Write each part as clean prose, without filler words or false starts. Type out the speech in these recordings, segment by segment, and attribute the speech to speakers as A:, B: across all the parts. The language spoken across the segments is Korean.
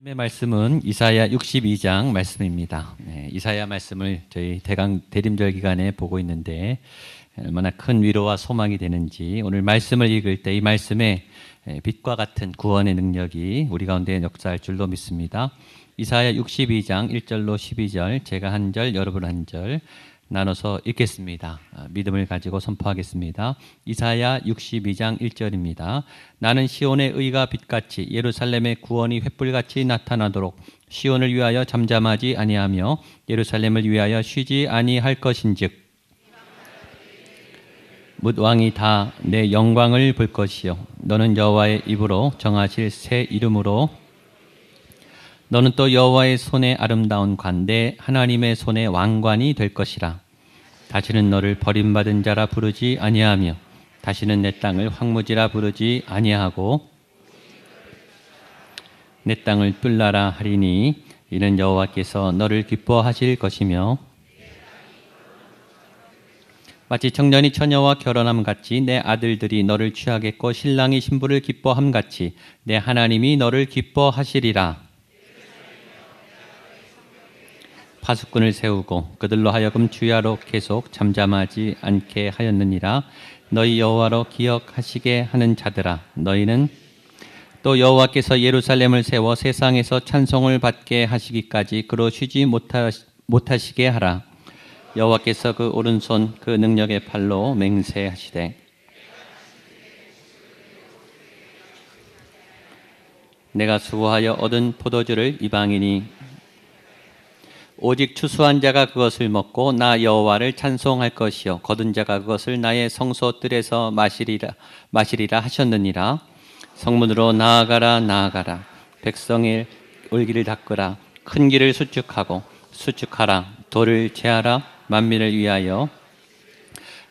A: 오늘의 말씀은 이사야 62장 말씀입니다. 이사야 말씀을 저희 대림절 기간에 보고 있는데 얼마나 큰 위로와 소망이 되는지 오늘 말씀을 읽을 때 이 말씀에 빛과 같은 구원의 능력이 우리 가운데 역사할 줄로 믿습니다. 이사야 62장 1절로 12절 제가 한 절 여러분 한 절 나눠서 읽겠습니다. 믿음을 가지고 선포하겠습니다. 이사야 62장 1절입니다. 나는 시온의 의가 빛같이 예루살렘의 구원이 횃불같이 나타나도록 시온을 위하여 잠잠하지 아니하며 예루살렘을 위하여 쉬지 아니할 것인즉 뭇 왕이 다 내 영광을 볼 것이요 너는 여호와의 입으로 정하실 새 이름으로 너는 또 여호와의 손에 아름다운 관대 하나님의 손에 왕관이 될 것이라. 다시는 너를 버림받은 자라 부르지 아니하며 다시는 내 땅을 황무지라 부르지 아니하고 내 땅을 뚫라라 하리니 이는 여호와께서 너를 기뻐하실 것이며 마치 청년이 처녀와 결혼함 같이 내 아들들이 너를 취하겠고 신랑이 신부를 기뻐함 같이 내 하나님이 너를 기뻐하시리라. 파수꾼을 세우고 그들로 하여금 주야로 계속 잠잠하지 않게 하였느니라. 너희 여호와로 기억하시게 하는 자들아 너희는 또 여호와께서 예루살렘을 세워 세상에서 찬송을 받게 하시기까지 그로 쉬지 못하시게 하라. 여호와께서 그 오른손 그 능력의 팔로 맹세하시되 내가 수고하여 얻은 포도주를 이방인이 오직 추수한 자가 그것을 먹고 나 여호와를 찬송할 것이요 거둔 자가 그것을 나의 성소뜰에서 마시리라 하셨느니라. 성문으로 나아가라 백성의 올기를 닦으라. 큰 길을 수축하라. 돌을 제하라. 만민을 위하여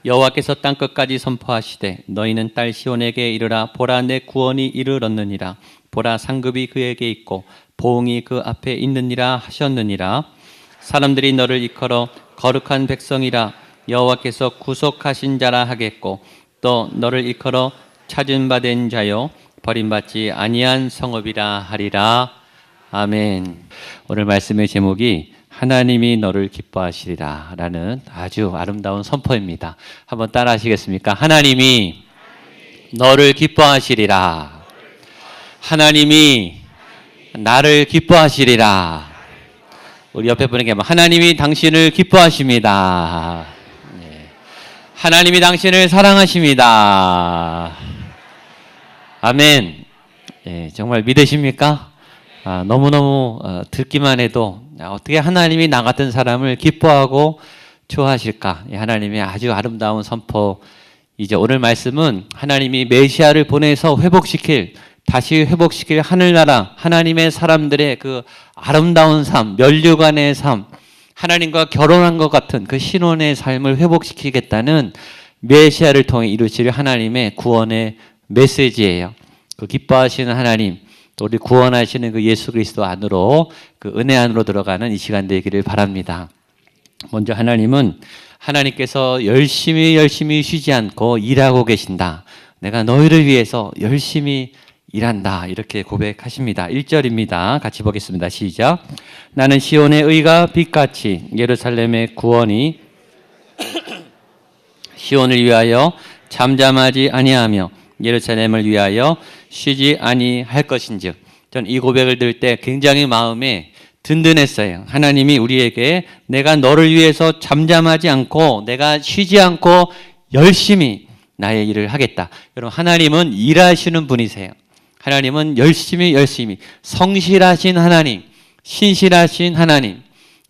A: 여호와께서 땅끝까지 선포하시되 너희는 딸 시온에게 이르라. 보라 내 구원이 이르렀느니라. 보라 상급이 그에게 있고 보응이 그 앞에 있느니라 하셨느니라. 사람들이 너를 일컬어 거룩한 백성이라 여호와께서 구속하신 자라 하겠고 또 너를 일컬어 찾은 바 된 자요 버림받지 아니한 성읍이라 하리라. 아멘. 오늘 말씀의 제목이 하나님이 너를 기뻐하시리라 라는 아주 아름다운 선포입니다. 한번 따라 하시겠습니까? 하나님이 너를 기뻐하시리라. 하나님이 나를 기뻐하시리라. 우리 옆에 분에게 하나님이 당신을 기뻐하십니다. 하나님이 당신을 사랑하십니다. 아멘. 정말 믿으십니까? 너무너무 듣기만 해도 어떻게 하나님이 나 같은 사람을 기뻐하고 좋아하실까? 하나님의 아주 아름다운 선포이죠. 오늘 말씀은 하나님이 메시아를 보내서 다시 회복시킬 하늘나라 하나님의 사람들의 그 아름다운 삶, 면류관의 삶, 하나님과 결혼한 것 같은 그 신혼의 삶을 회복시키겠다는 메시아를 통해 이루실 하나님의 구원의 메시지예요. 그 기뻐하시는 하나님, 또 우리 구원하시는 그 예수 그리스도 안으로 그 은혜 안으로 들어가는 이 시간 되기를 바랍니다. 먼저 하나님께서 열심히 쉬지 않고 일하고 계신다. 내가 너희를 위해서 열심히 일한다. 이렇게 고백하십니다. 1절입니다. 같이 보겠습니다. 시작. 나는 시온의 의가 빛같이 예루살렘의 구원이 시온을 위하여 잠잠하지 아니하며 예루살렘을 위하여 쉬지 아니할 것인즉. 전 이 고백을 들을 때 굉장히 마음에 든든했어요. 하나님이 우리에게 내가 너를 위해서 잠잠하지 않고 내가 쉬지 않고 열심히 나의 일을 하겠다. 여러분 하나님은 일하시는 분이세요. 하나님은 열심히 성실하신 하나님, 신실하신 하나님,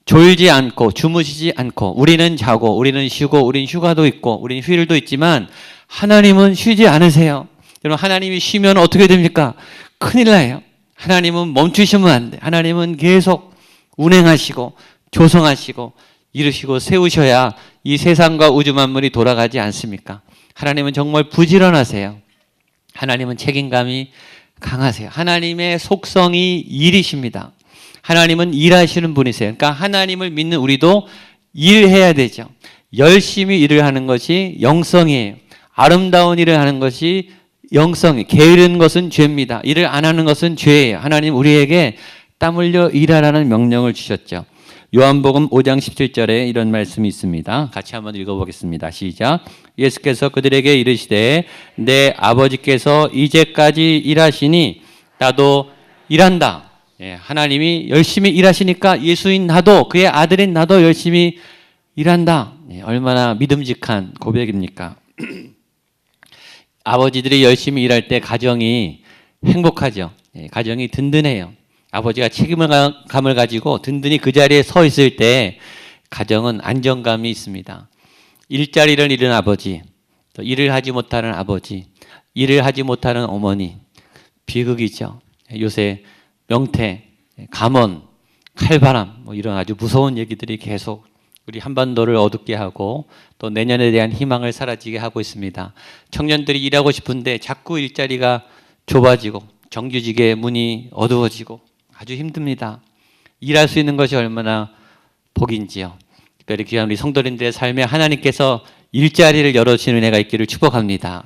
A: 졸지 않고 주무시지 않고 우리는 자고 우리는 쉬고 우리는 휴가도 있고 우리는 휴일도 있지만 하나님은 쉬지 않으세요. 여러분 하나님이 쉬면 어떻게 됩니까? 큰일 나요. 하나님은 멈추시면 안 돼. 하나님은 계속 운행하시고 조성하시고 이루시고 세우셔야 이 세상과 우주 만물이 돌아가지 않습니까? 하나님은 정말 부지런하세요. 하나님은 책임감이 강하세요. 하나님의 속성이 일이십니다. 하나님은 일하시는 분이세요. 그러니까 하나님을 믿는 우리도 일해야 되죠. 열심히 일을 하는 것이 영성이에요. 아름다운 일을 하는 것이 영성이에요. 게으른 것은 죄입니다. 일을 안 하는 것은 죄예요. 하나님 우리에게 땀 흘려 일하라는 명령을 주셨죠. 요한복음 5장 17절에 이런 말씀이 있습니다. 같이 한번 읽어보겠습니다. 시작. 예수께서 그들에게 이르시되 내 아버지께서 이제까지 일하시니 나도 일한다. 하나님이 열심히 일하시니까 예수인 나도, 그의 아들인 나도 열심히 일한다. 얼마나 믿음직한 고백입니까? 아버지들이 열심히 일할 때 가정이 행복하죠. 가정이 든든해요. 아버지가 책임감을 가지고 든든히 그 자리에 서 있을 때 가정은 안정감이 있습니다. 일자리를 잃은 아버지, 또 일을 하지 못하는 아버지, 일을 하지 못하는 어머니, 비극이죠. 요새 명태, 감원, 칼바람, 뭐 이런 아주 무서운 얘기들이 계속 우리 한반도를 어둡게 하고 또 내년에 대한 희망을 사라지게 하고 있습니다. 청년들이 일하고 싶은데 자꾸 일자리가 좁아지고 정규직의 문이 어두워지고 아주 힘듭니다. 일할 수 있는 것이 얼마나 복인지요. 특별히 귀한 우리 성도님들의 삶에 하나님께서 일자리를 열어주시는 은혜가 있기를 축복합니다.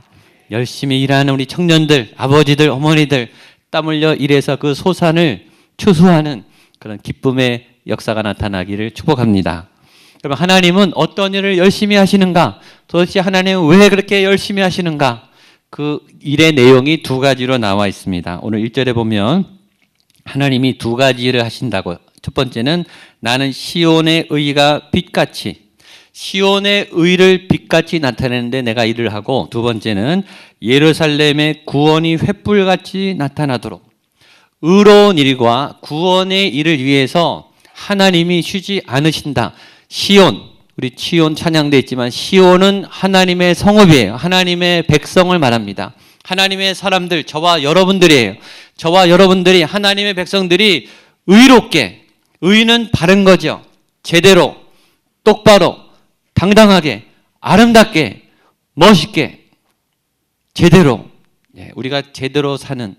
A: 열심히 일하는 우리 청년들, 아버지들, 어머니들 땀 흘려 일해서 그 소산을 추수하는 그런 기쁨의 역사가 나타나기를 축복합니다. 그럼 하나님은 어떤 일을 열심히 하시는가? 도대체 하나님은 왜 그렇게 열심히 하시는가? 그 일의 내용이 두 가지로 나와 있습니다. 오늘 1절에 보면 하나님이 두 가지 일을 하신다고. 첫 번째는 나는 시온의 의가 빛같이, 시온의 의를 빛같이 나타내는데 내가 일을 하고, 두 번째는 예루살렘의 구원이 횃불같이 나타나도록, 의로운 일과 구원의 일을 위해서 하나님이 쉬지 않으신다. 시온, 우리 시온 찬양돼 있지만 시온은 하나님의 성읍이에요. 하나님의 백성을 말합니다. 하나님의 사람들, 저와 여러분들이에요. 저와 여러분들이, 하나님의 백성들이 의롭게, 의는 바른 거죠. 제대로, 똑바로, 당당하게, 아름답게, 멋있게, 제대로, 우리가 제대로 사는,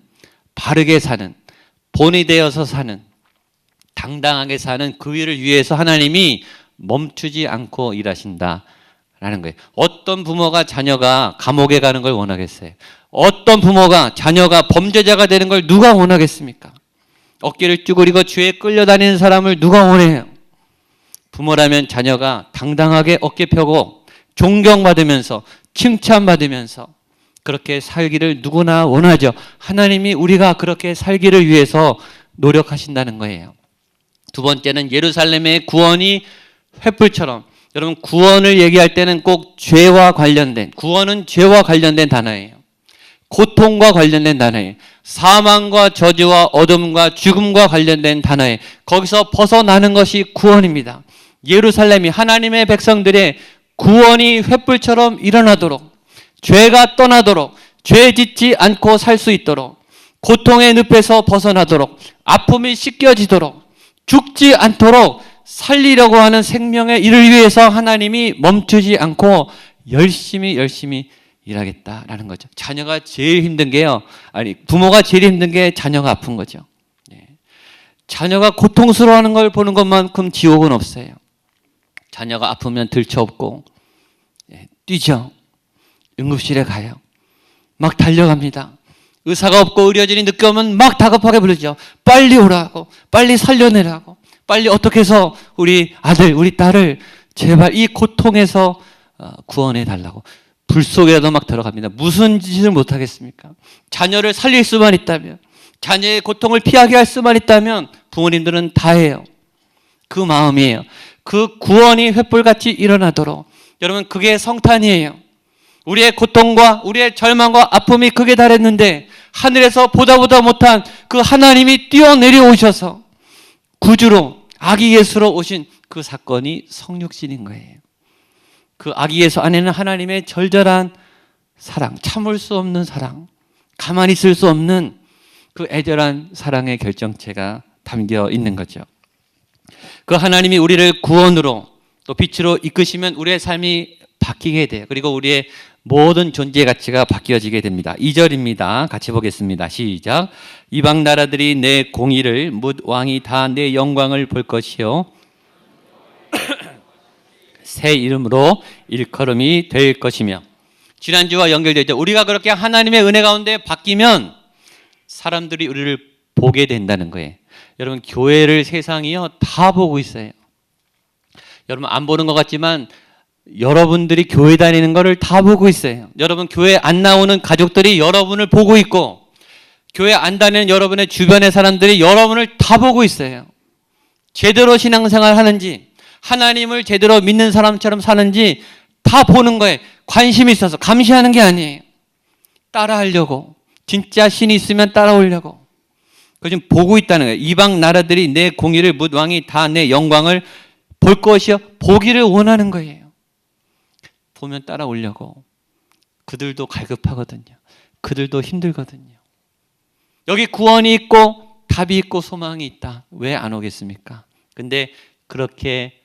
A: 바르게 사는, 본이 되어서 사는, 당당하게 사는 그 일을 위해서 하나님이 멈추지 않고 일하신다라는 거예요. 어떤 부모가 자녀가 감옥에 가는 걸 원하겠어요? 어떤 부모가 자녀가 범죄자가 되는 걸 누가 원하겠습니까? 어깨를 쭈그리고 죄에 끌려다니는 사람을 누가 원해요? 부모라면 자녀가 당당하게 어깨 펴고 존경받으면서 칭찬받으면서 그렇게 살기를 누구나 원하죠. 하나님이 우리가 그렇게 살기를 위해서 노력하신다는 거예요. 두 번째는 예루살렘의 구원이 횃불처럼, 여러분 구원을 얘기할 때는 꼭 죄와 관련된, 구원은 죄와 관련된 단어예요. 고통과 관련된 단어예요. 사망과 저주와 어둠과 죽음과 관련된 단어예요. 거기서 벗어나는 것이 구원입니다. 예루살렘이, 하나님의 백성들의 구원이 횃불처럼 일어나도록, 죄가 떠나도록, 죄 짓지 않고 살 수 있도록, 고통의 늪에서 벗어나도록, 아픔이 씻겨지도록, 죽지 않도록 살리려고 하는 생명의 일을 위해서 하나님이 멈추지 않고 열심히 일하겠다라는 거죠. 자녀가 제일 힘든 게요. 부모가 제일 힘든 게 자녀가 아픈 거죠. 자녀가 고통스러워하는 걸 보는 것만큼 지옥은 없어요. 자녀가 아프면 들쳐업고 뛰죠. 응급실에 가요. 막 달려갑니다. 의사가 없고 의료진이 늦게 오면 막 다급하게 부르죠. 빨리 오라고, 빨리 살려내라고, 빨리 어떻게 해서 우리 아들, 우리 딸을 제발 이 고통에서 구원해 달라고. 불 속이라도 막 들어갑니다. 무슨 짓을 못하겠습니까? 자녀를 살릴 수만 있다면, 자녀의 고통을 피하게 할 수만 있다면 부모님들은 다 해요. 그 마음이에요. 그 구원이 횃불같이 일어나도록. 여러분, 그게 성탄이에요. 우리의 고통과 우리의 절망과 아픔이 극에 달했는데 하늘에서 보다 못한 그 하나님이 뛰어내려 오셔서 구주로, 아기 예수로 오신 그 사건이 성육신인 거예요. 그 아기 예수 안에는 하나님의 절절한 사랑, 참을 수 없는 사랑, 가만히 있을 수 없는 그 애절한 사랑의 결정체가 담겨 있는 거죠. 그 하나님이 우리를 구원으로 또 빛으로 이끄시면 우리의 삶이 바뀌게 돼요. 그리고 우리의 모든 존재의 가치가 바뀌어지게 됩니다. 2절입니다. 같이 보겠습니다. 시작. 이방 나라들이 내 공의를, 뭇 왕이 다 내 영광을 볼 것이요 새 이름으로 일컬음이 될 것이며. 지난주와 연결되죠. 우리가 그렇게 하나님의 은혜 가운데 바뀌면 사람들이 우리를 보게 된다는 거예요. 여러분, 교회를 세상이요 다 보고 있어요. 여러분, 안 보는 것 같지만 여러분들이 교회 다니는 거를 다 보고 있어요. 여러분, 교회 안 나오는 가족들이 여러분을 보고 있고, 교회 안 다니는 여러분의 주변의 사람들이 여러분을 다 보고 있어요. 제대로 신앙생활 하는지, 하나님을 제대로 믿는 사람처럼 사는지 다 보는 거예요. 관심이 있어서 감시하는 게 아니에요. 따라하려고, 진짜 신이 있으면 따라오려고. 그 지금 보고 있다는 거예요. 이방 나라들이 내 공의를 뭇 왕이 다 내 영광을 볼 것이요 보기를 원하는 거예요. 보면 따라오려고. 그들도 갈급하거든요. 그들도 힘들거든요. 여기 구원이 있고 답이 있고 소망이 있다. 왜 안 오겠습니까? 근데 그렇게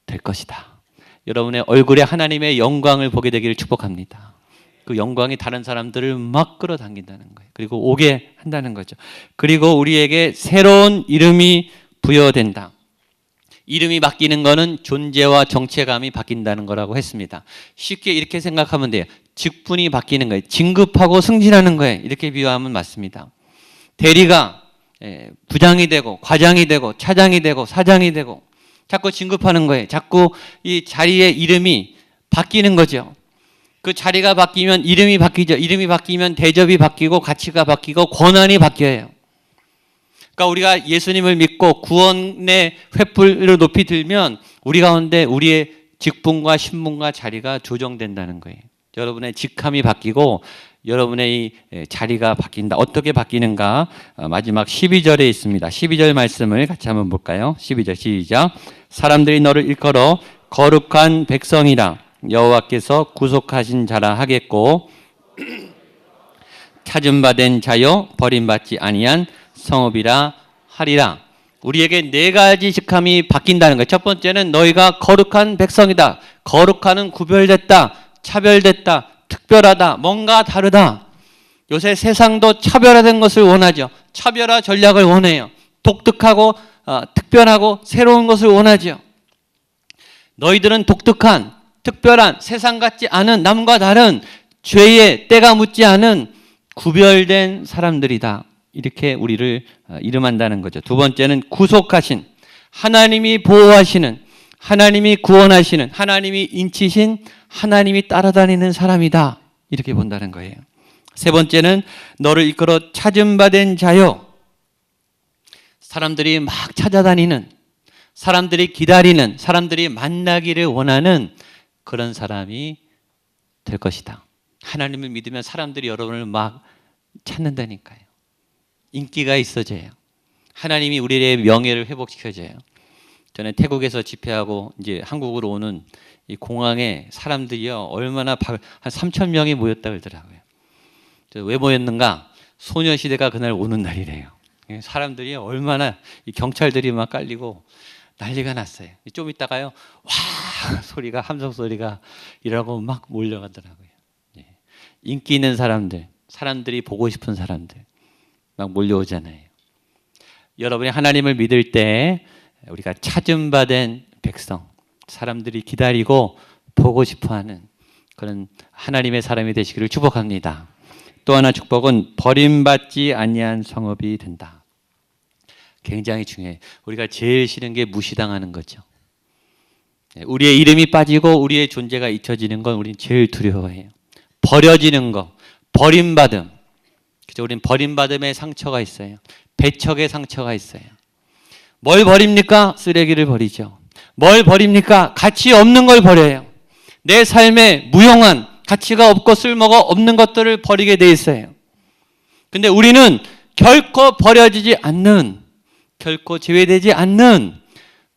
A: 될 것이다. 여러분의 얼굴에 하나님의 영광을 보게 되기를 축복합니다. 그 영광이 다른 사람들을 막 끌어당긴다는 거예요. 그리고 오게 한다는 거죠. 그리고 우리에게 새로운 이름이 부여된다. 이름이 바뀌는 거는 존재와 정체감이 바뀐다는 거라고 했습니다. 쉽게 이렇게 생각하면 돼요. 직분이 바뀌는 거예요. 진급하고 승진하는 거예요. 이렇게 비유하면 맞습니다. 대리가 부장이 되고 과장이 되고 차장이 되고 사장이 되고 자꾸 진급하는 거예요. 자꾸 이 자리의 이름이 바뀌는 거죠. 그 자리가 바뀌면 이름이 바뀌죠. 이름이 바뀌면 대접이 바뀌고 가치가 바뀌고 권한이 바뀌어요. 그러니까 우리가 예수님을 믿고 구원의 횃불을 높이 들면 우리 가운데 우리의 직분과 신분과 자리가 조정된다는 거예요. 여러분의 직함이 바뀌고 여러분의 이 자리가 바뀐다. 어떻게 바뀌는가? 마지막 12절에 있습니다. 12절 말씀을 같이 한번 볼까요? 12절 시작. 사람들이 너를 일컬어 거룩한 백성이라 여호와께서 구속하신 자라 하겠고 찾음받은 자요 버림받지 아니한 성읍이라 하리라. 우리에게 네 가지 직함이 바뀐다는 거예요. 첫 번째는 너희가 거룩한 백성이다. 거룩한은 구별됐다. 차별됐다. 특별하다. 뭔가 다르다. 요새 세상도 차별화된 것을 원하죠. 차별화 전략을 원해요. 독특하고 특별하고 새로운 것을 원하죠. 너희들은 독특한, 특별한, 세상 같지 않은, 남과 다른, 죄에 때가 묻지 않은 구별된 사람들이다. 이렇게 우리를 이름한다는 거죠. 두 번째는 구속하신, 하나님이 보호하시는, 하나님이 구원하시는, 하나님이 인치신, 하나님이 따라다니는 사람이다. 이렇게 본다는 거예요. 세 번째는 너를 이끌어 찾음받은 자요. 사람들이 막 찾아다니는, 사람들이 기다리는, 사람들이 만나기를 원하는 그런 사람이 될 것이다. 하나님을 믿으면 사람들이 여러분을 막 찾는다니까요. 인기가 있어져요. 하나님이 우리의 명예를 회복시켜줘요. 저는 태국에서 집회하고 이제 한국으로 오는 이 공항에 사람들이요 얼마나 한 3,000명이 모였다 그러더라고요. 왜 모였는가? 소녀시대가 그날 오는 날이래요. 사람들이 얼마나 이 경찰들이 막 깔리고 난리가 났어요. 좀 있다가요 와 소리가 함성 소리가 이라고 막 몰려가더라고요. 인기 있는 사람들, 사람들이 보고 싶은 사람들 막 몰려오잖아요. 여러분이 하나님을 믿을 때 우리가 찾음받은 백성, 사람들이 기다리고 보고 싶어하는 그런 하나님의 사람이 되시기를 축복합니다. 또 하나 축복은 버림받지 아니한 성읍이 된다. 굉장히 중요해요. 우리가 제일 싫은 게 무시당하는 거죠. 우리의 이름이 빠지고 우리의 존재가 잊혀지는 건 우리는 제일 두려워해요. 버려지는 거, 버림받음. 그죠? 우리는 버림받음의 상처가 있어요. 배척의 상처가 있어요. 뭘 버립니까? 쓰레기를 버리죠. 뭘 버립니까? 가치 없는 걸 버려요. 내 삶에 무용한 가치가 없고 쓸모가 없는 것들을 버리게 돼 있어요. 근데 우리는 결코 버려지지 않는, 결코 제외되지 않는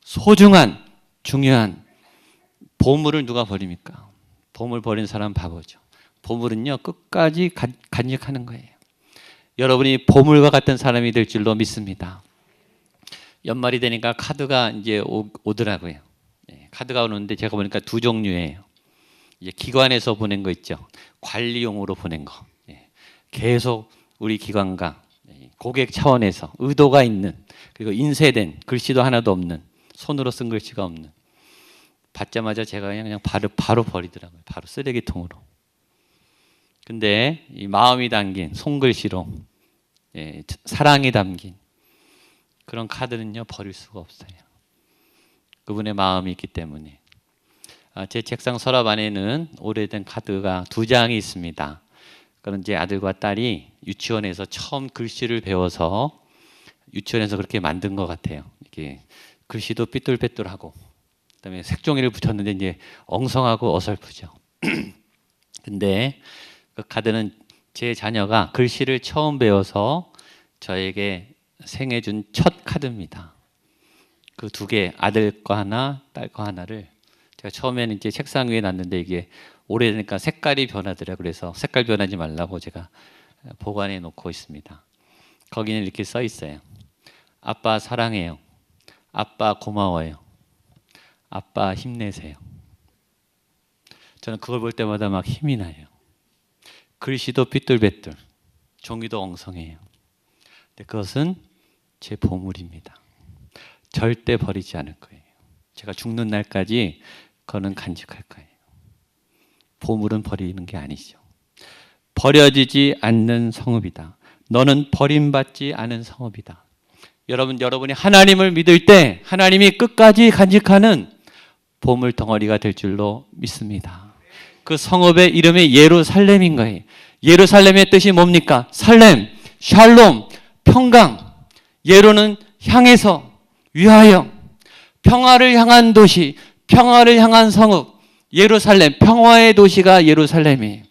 A: 소중한, 중요한 보물을 누가 버립니까? 보물 버린 사람 바보죠. 보물은요 끝까지 간직하는 거예요. 여러분이 보물과 같은 사람이 될 줄로 믿습니다. 연말이 되니까 카드가 이제 오더라고요. 카드가 오는데 제가 보니까 두 종류예요. 이제 기관에서 보낸 거 있죠. 관리용으로 보낸 거. 계속 우리 기관과 고객 차원에서 의도가 있는 그리고 인쇄된 글씨도 하나도 없는 손으로 쓴 글씨가 없는 받자마자 제가 그냥 바로 버리더라고요. 바로 쓰레기통으로. 근데 이 마음이 담긴 손글씨로 사랑이 담긴 그런 카드는요 버릴 수가 없어요. 그분의 마음이 있기 때문에. 제 책상 서랍 안에는 오래된 카드가 2장이 있습니다. 그런 제 아들과 딸이 유치원에서 처음 글씨를 배워서 유치원에서 그렇게 만든 것 같아요. 이게 글씨도 삐뚤빼뚤하고, 그다음에 색종이를 붙였는데 이제 엉성하고 어설프죠. 근데 그 카드는 제 자녀가 글씨를 처음 배워서 저에게 생해 준 첫 카드입니다. 그 2개, 아들 거 하나, 딸 거 하나를 제가 처음에는 이제 책상 위에 놨는데 이게 오래되니까 색깔이 변하더라고요. 그래서 색깔 변하지 말라고 제가 보관해 놓고 있습니다. 거기는 이렇게 써 있어요. 아빠 사랑해요. 아빠 고마워요. 아빠 힘내세요. 저는 그걸 볼 때마다 막 힘이 나요. 글씨도 삐뚤빼뚤, 종이도 엉성해요. 근데 그것은 제 보물입니다. 절대 버리지 않을 거예요. 제가 죽는 날까지 그거는 간직할 거예요. 보물은 버리는 게 아니죠. 버려지지 않는 성읍이다. 너는 버림받지 않은 성읍이다. 여러분이 하나님을 믿을 때 하나님이 끝까지 간직하는 보물 덩어리가 될 줄로 믿습니다. 그 성읍의 이름이 예루살렘인 거예요. 예루살렘의 뜻이 뭡니까? 살렘, 샬롬, 평강. 예루는 향해서, 위하여, 평화를 향한 도시, 평화를 향한 성읍, 예루살렘, 평화의 도시가 예루살렘이에요.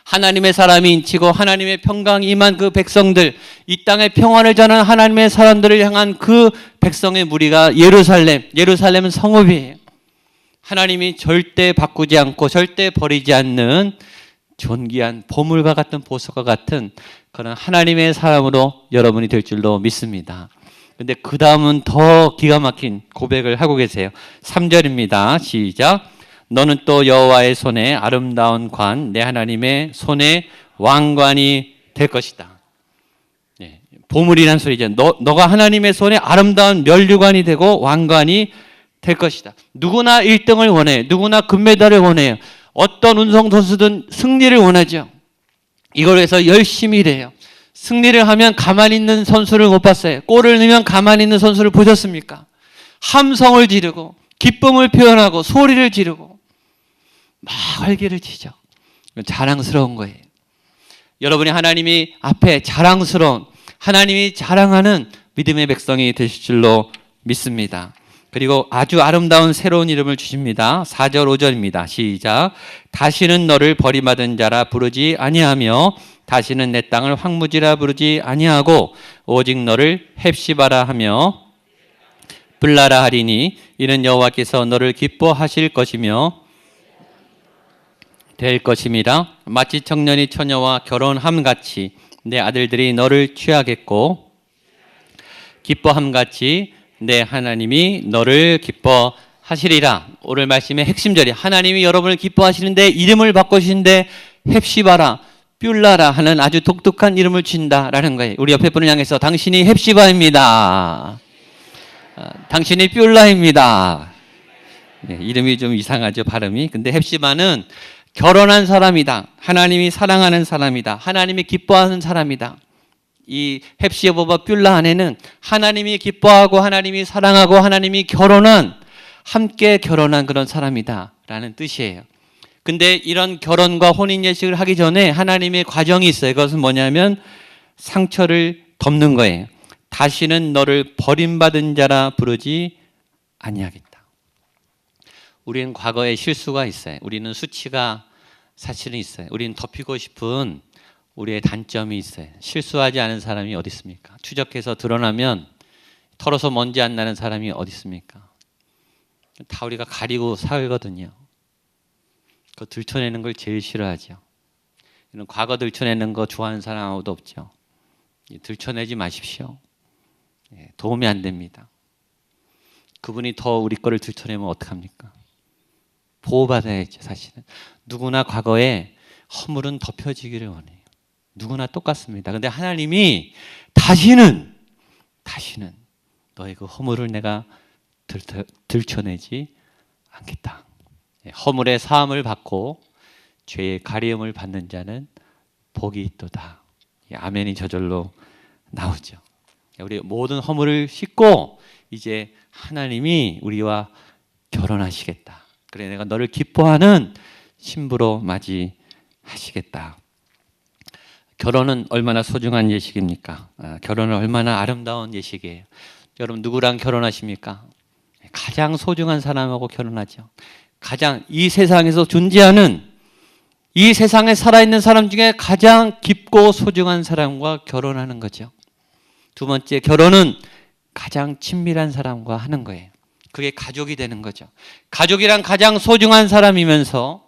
A: 하나님의 사람이 인치고 하나님의 평강이 임한 그 백성들, 이 땅에 평화를 전하는 하나님의 사람들을 향한 그 백성의 무리가 예루살렘, 예루살렘은 성읍이에요. 하나님이 절대 바꾸지 않고 절대 버리지 않는 존귀한 보물과 같은 보석과 같은 그런 하나님의 사람으로 여러분이 될 줄로 믿습니다. 근데 그 다음은 더 기가 막힌 고백을 하고 계세요. 3절입니다. 시작. 너는 또 여호와의 손에 아름다운 관, 내 하나님의 손에 왕관이 될 것이다. 네, 보물이란 소리죠. 너가 하나님의 손에 아름다운 면류관이 되고 왕관이 될 것이다. 누구나 1등을 원해요. 누구나 금메달을 원해요. 어떤 운동선수든 승리를 원하죠. 이걸 위해서 열심히 일해요. 승리를 하면 가만히 있는 선수를 못 봤어요. 골을 넣으면 가만히 있는 선수를 보셨습니까? 함성을 지르고 기쁨을 표현하고 소리를 지르고 막 활기를 치죠. 자랑스러운 거예요. 여러분이 하나님이 앞에 자랑스러운, 하나님이 자랑하는 믿음의 백성이 되실 줄로 믿습니다. 그리고 아주 아름다운 새로운 이름을 주십니다. 4절 5절입니다. 시작. 다시는 너를 버림받은 자라 부르지 아니하며 다시는 내 땅을 황무지라 부르지 아니하고 오직 너를 헵시바라 하며 블라라 하리니 이는 여호와께서 너를 기뻐하실 것이며 될 것임이라. 마치 청년이 처녀와 결혼함같이 내 아들들이 너를 취하겠고 기뻐함같이 내 하나님이 너를 기뻐하시리라. 오늘 말씀의 핵심절이 하나님이 여러분을 기뻐하시는데 이름을 바꾸시는데 헵시바라, 뷸라라 하는 아주 독특한 이름을 주신다라는 거예요. 우리 옆에 분을 향해서 당신이 헵시바입니다. 당신이 뷸라입니다. 네, 이름이 좀 이상하죠, 발음이. 근데 헵시바는 결혼한 사람이다. 하나님이 사랑하는 사람이다. 하나님이 기뻐하는 사람이다. 이 헵시바와 뷸라 안에는 하나님이 기뻐하고 하나님이 사랑하고 하나님이 함께 결혼한 그런 사람이다 라는 뜻이에요. 근데 이런 결혼과 혼인 예식을 하기 전에 하나님의 과정이 있어요. 그것은 뭐냐면 상처를 덮는 거예요. 다시는 너를 버림받은 자라 부르지 아니하겠다. 우리는 과거에 실수가 있어요. 우리는 수치가 사실은 있어요. 우리는 덮이고 싶은 우리의 단점이 있어요. 실수하지 않은 사람이 어디 있습니까? 추적해서 드러나면 털어서 먼지 안 나는 사람이 어디 있습니까? 다 우리가 가리고 살거든요. 그거 들춰내는 걸 제일 싫어하죠. 이런 과거 들춰내는 거 좋아하는 사람 아무도 없죠. 들춰내지 마십시오. 도움이 안 됩니다. 그분이 더 우리 거를 들춰내면 어떡합니까? 보호받아야죠. 사실은 누구나 과거에 허물은 덮여지기를 원해요. 누구나 똑같습니다. 그런데 하나님이 다시는 너의 그 허물을 내가 들춰내지 않겠다. 허물의 사함을 받고 죄의 가리움을 받는 자는 복이 있도다. 아멘이 저절로 나오죠. 우리 모든 허물을 씻고 이제 하나님이 우리와 결혼하시겠다. 그래, 내가 너를 기뻐하는 신부로 맞이하시겠다. 결혼은 얼마나 소중한 예식입니까? 결혼은 얼마나 아름다운 예식이에요. 여러분 누구랑 결혼하십니까? 가장 소중한 사람하고 결혼하죠. 가장 이 세상에서 존재하는, 이 세상에 살아있는 사람 중에 가장 깊고 소중한 사람과 결혼하는 거죠. 두 번째, 결혼은 가장 친밀한 사람과 하는 거예요. 그게 가족이 되는 거죠. 가족이란 가장 소중한 사람이면서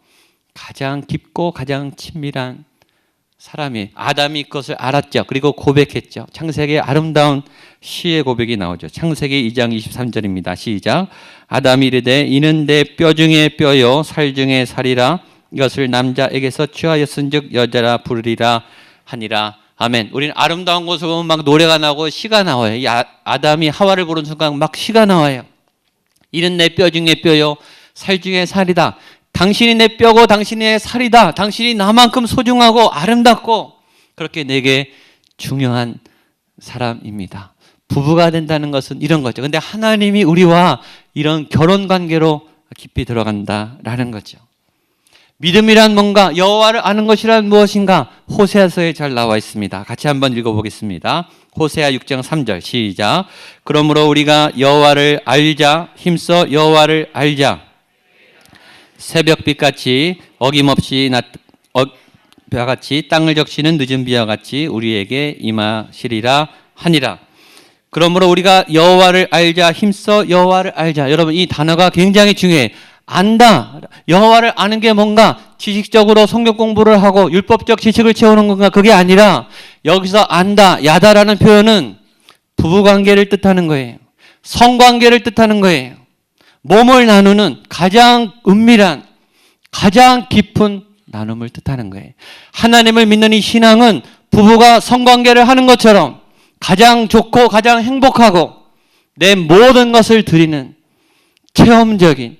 A: 가장 깊고 가장 친밀한 사람이, 아담이 그것을 알았죠. 그리고 고백했죠. 창세기의 아름다운 시의 고백이 나오죠. 창세기 2장 23절입니다. 시작. 아담이 이르되 이는 내 뼈 중에 뼈요 살 중에 살이라. 이것을 남자에게서 취하였은즉 여자라 부르리라 하니라. 아멘. 우리는 아름다운 곳을 보면 막 노래가 나고 시가 나와요. 이 아담이 하와를 부른 순간 막 시가 나와요. 이는 내 뼈 중에 뼈요 살 중에 살이다. 당신이 내 뼈고 당신이 내 살이다. 당신이 나만큼 소중하고 아름답고 그렇게 내게 중요한 사람입니다. 부부가 된다는 것은 이런 거죠. 근데 하나님이 우리와 이런 결혼 관계로 깊이 들어간다라는 거죠. 믿음이란 뭔가, 여호와를 아는 것이란 무엇인가? 호세아서에 잘 나와 있습니다. 같이 한번 읽어보겠습니다. 호세아 6장 3절 시작. 그러므로 우리가 여호와를 알자, 힘써 여호와를 알자. 새벽빛같이 어김없이 비와같이 땅을 적시는 늦은 비와 같이 우리에게 임하시리라 하니라. 그러므로 우리가 여호와를 알자, 힘써 여호와를 알자. 여러분 이 단어가 굉장히 중요해요. 안다. 여호와를 아는 게 뭔가 지식적으로 성경 공부를 하고 율법적 지식을 채우는 건가? 그게 아니라 여기서 안다, 야다라는 표현은 부부관계를 뜻하는 거예요. 성관계를 뜻하는 거예요. 몸을 나누는 가장 은밀한, 가장 깊은 나눔을 뜻하는 거예요. 하나님을 믿는 이 신앙은 부부가 성관계를 하는 것처럼 가장 좋고 가장 행복하고 내 모든 것을 드리는 체험적인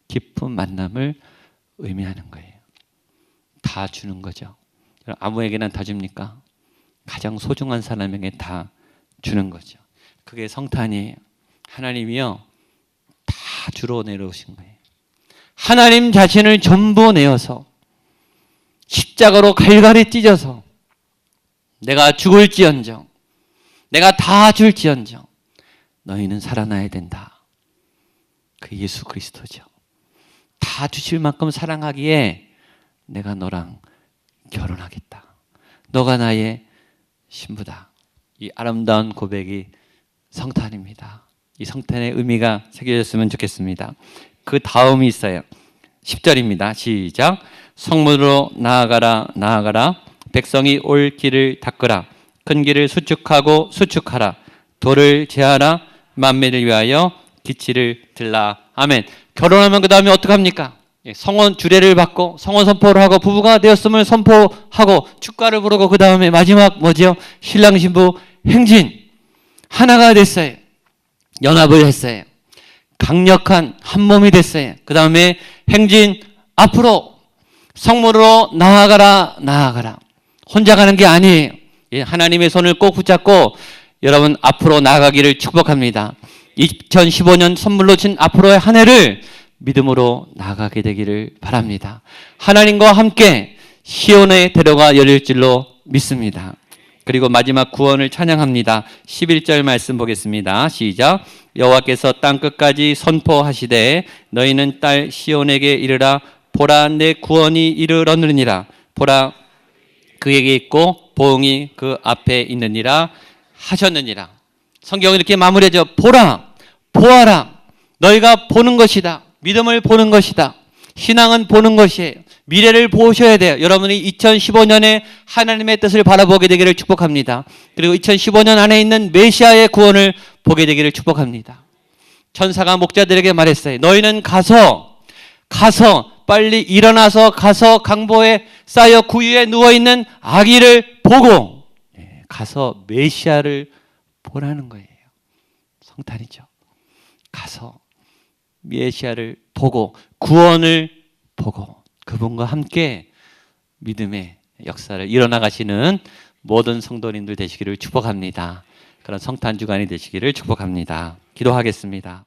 A: 깊은 만남을 의미하는 거예요. 다 주는 거죠. 아무에게나 다 줍니까? 가장 소중한 사람에게 다 주는 거죠. 그게 성탄이에요. 하나님이요 다 주로 내려오신 거예요. 하나님 자신을 전부 내어서 십자가로 갈갈이 찢어서 내가 죽을지언정, 내가 다 줄지언정 너희는 살아나야 된다. 그 예수 그리스도죠. 다 주실 만큼 사랑하기에 내가 너랑 결혼하겠다. 너가 나의 신부다. 이 아름다운 고백이 성탄입니다. 이 성탄의 의미가 새겨졌으면 좋겠습니다. 그 다음이 있어요. 10절입니다. 시작. 성문으로 나아가라 나아가라. 백성이 올 길을 닦으라. 큰 길을 수축하고 수축하라. 돌을 제하라. 만민을 위하여 기치를 들라. 아멘. 결혼하면 그 다음에 어떡합니까? 성혼 주례를 받고 성혼 선포를 하고 부부가 되었음을 선포하고 축가를 부르고 그 다음에 마지막 뭐죠? 신랑 신부 행진. 하나가 됐어요. 연합을 했어요. 강력한 한 몸이 됐어요. 그 다음에 행진 앞으로 성문으로 나아가라 나아가라. 혼자 가는 게 아니에요. 하나님의 손을 꼭 붙잡고 여러분 앞으로 나아가기를 축복합니다. 2015년 선물로 준 앞으로의 한 해를 믿음으로 나아가게 되기를 바랍니다. 하나님과 함께 시온의 대로가 열릴 줄로 믿습니다. 그리고 마지막 구원을 찬양합니다. 11절 말씀 보겠습니다. 시작. 여호와께서 땅끝까지 선포하시되 너희는 딸 시온에게 이르라. 보라 내 구원이 이르렀느니라. 보라 그에게 있고 보응이 그 앞에 있느니라 하셨느니라. 성경은 이렇게 마무리하죠. 보라, 보아라. 너희가 보는 것이다. 믿음을 보는 것이다. 신앙은 보는 것이에요. 미래를 보셔야 돼요. 여러분이 2015년에 하나님의 뜻을 바라보게 되기를 축복합니다. 그리고 2015년 안에 있는 메시아의 구원을 보게 되기를 축복합니다. 천사가 목자들에게 말했어요. 너희는 가서 빨리 일어나서 가서 강보에 쌓여 구유에 누워있는 아기를 보고 가서 메시아를 보라는 거예요. 성탄이죠. 가서 메시아를 보고 구원을 보고 그분과 함께 믿음의 역사를 이뤄나가시는 모든 성도님들 되시기를 축복합니다. 그런 성탄 주간이 되시기를 축복합니다. 기도하겠습니다.